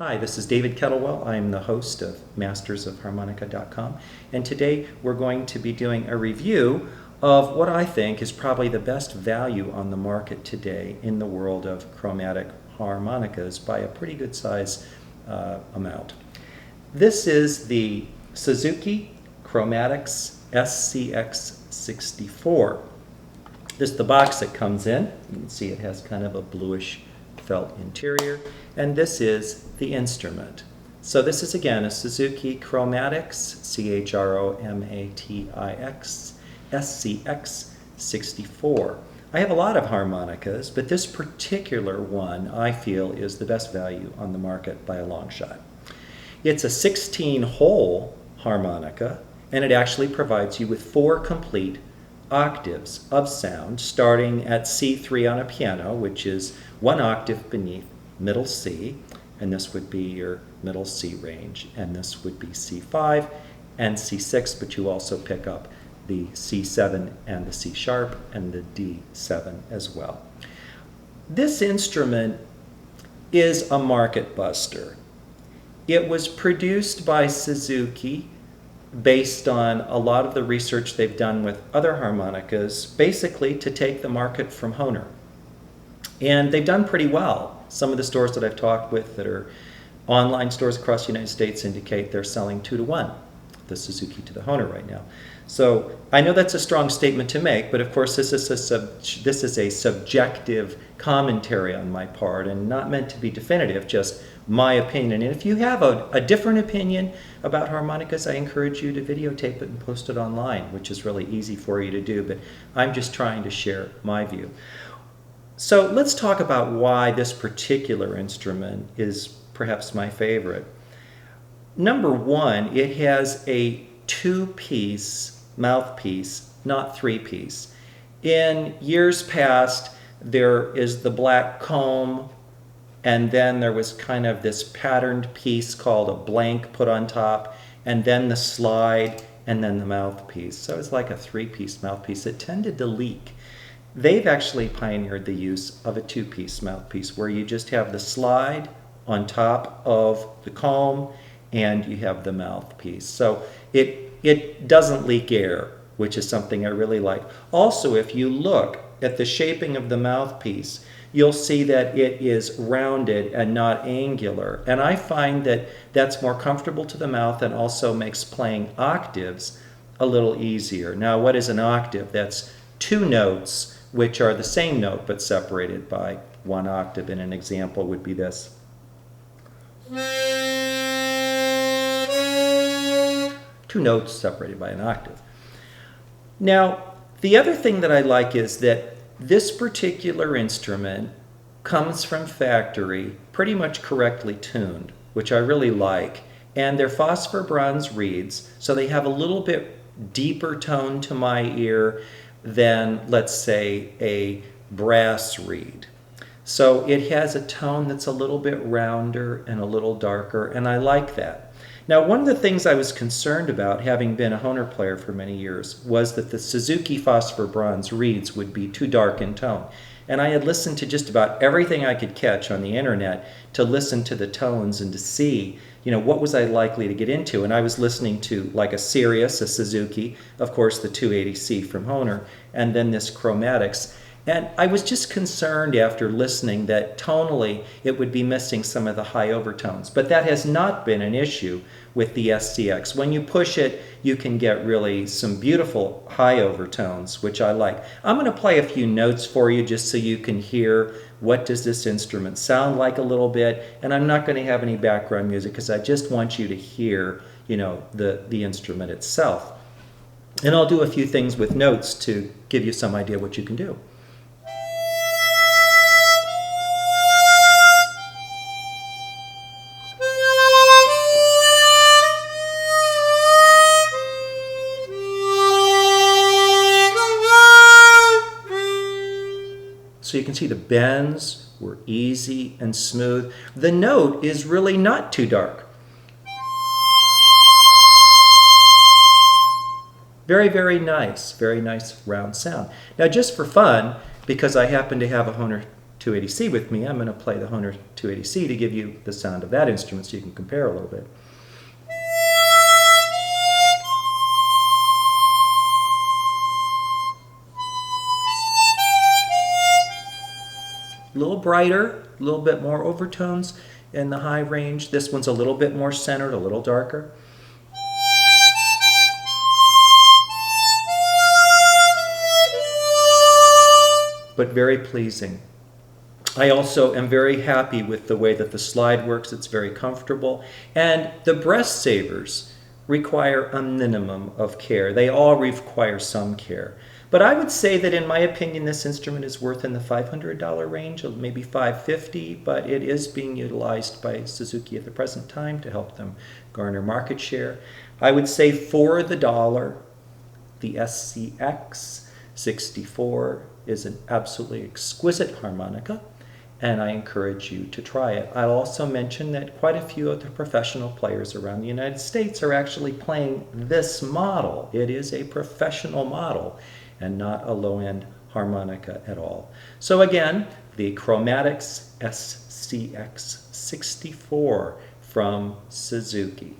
Hi, this is David Kettlewell. I'm the host of mastersofharmonica.com, and today we're going to be doing a review of what I think is probably the best value on the market today in the world of chromatic harmonicas by a pretty good size amount. This is the Suzuki Chromatix SCX 64. This is the box it comes in. You can see it has kind of a bluish felt interior, and this is the instrument. So this is again a Suzuki Chromatix, Chromatix SCX 64. I have a lot of harmonicas, but this particular one I feel is the best value on the market by a long shot. It's a 16-hole harmonica, and it actually provides you with 4 complete octaves of sound, starting at C3 on a piano, which is 1 octave beneath middle C, and this would be your middle C range, and this would be C5 and C6, but you also pick up the C7 and the C sharp and the D7 as well. This instrument is a market buster. It was produced by Suzuki based on a lot of the research they've done with other harmonicas, basically to take the market from Hohner. And they've done pretty well. Some of the stores that I've talked with that are online stores across the United States indicate they're selling 2-to-1, the Suzuki to the Hohner right now. So I know that's a strong statement to make, but of course this is a subjective commentary on my part and not meant to be definitive, just my opinion. And if you have a different opinion about harmonicas, I encourage you to videotape it and post it online, which is really easy for you to do, but I'm just trying to share my view. So let's talk about why this particular instrument is perhaps my favorite. Number one, it has a 2-piece mouthpiece, not 3-piece. In years past, there is the black comb, and then there was kind of this patterned piece called a blank put on top, and then the slide, and then the mouthpiece. So it's like a 3-piece mouthpiece. It tended to leak. They've actually pioneered the use of a 2-piece mouthpiece where you just have the slide on top of the comb and you have the mouthpiece. So it doesn't leak air, which is something I really like. Also, if you look at the shaping of the mouthpiece, you'll see that it is rounded and not angular. And I find that that's more comfortable to the mouth and also makes playing octaves a little easier. Now, what is an octave? That's 2 notes which are the same note but separated by 1 octave. And an example would be this. 2 notes separated by an octave. Now, the other thing that I like is that this particular instrument comes from factory pretty much correctly tuned, which I really like. And they're phosphor bronze reeds, so they have a little bit deeper tone to my ear than, let's say, a brass reed. So it has a tone that's a little bit rounder and a little darker, and I like that. Now, one of the things I was concerned about, having been a Hohner player for many years, was that the Suzuki phosphor bronze reeds would be too dark in tone. And I had listened to just about everything I could catch on the internet to listen to the tones and to see, what was I likely to get into. And I was listening to like a Sirius, a Suzuki, of course the 280C from Hohner, and then this Chromatix. And I was just concerned after listening that tonally it would be missing some of the high overtones. But that has not been an issue with the SCX. When you push it, you can get really some beautiful high overtones, which I like. I'm going to play a few notes for you just so you can hear what does this instrument sound like a little bit. And I'm not going to have any background music because I just want you to hear, the instrument itself. And I'll do a few things with notes to give you some idea what you can do. So you can see the bends were easy and smooth. The note is really not too dark. Very, very nice round sound. Now just for fun, because I happen to have a Hohner 280C with me, I'm going to play the Hohner 280C to give you the sound of that instrument so you can compare a little bit. A little brighter, a little bit more overtones in the high range. This one's a little bit more centered, a little darker. But very pleasing. I also am very happy with the way that the slide works. It's very comfortable. And the breast savers require a minimum of care. They all require some care. But I would say that in my opinion, this instrument is worth in the $500 range, maybe $550, but it is being utilized by Suzuki at the present time to help them garner market share. I would say for the dollar, the SCX 64 is an absolutely exquisite harmonica, and I encourage you to try it. I'll also mention that quite a few of the professional players around the United States are actually playing this model. It is a professional model and not a low-end harmonica at all. So again, the Chromatix SCX 64 from Suzuki.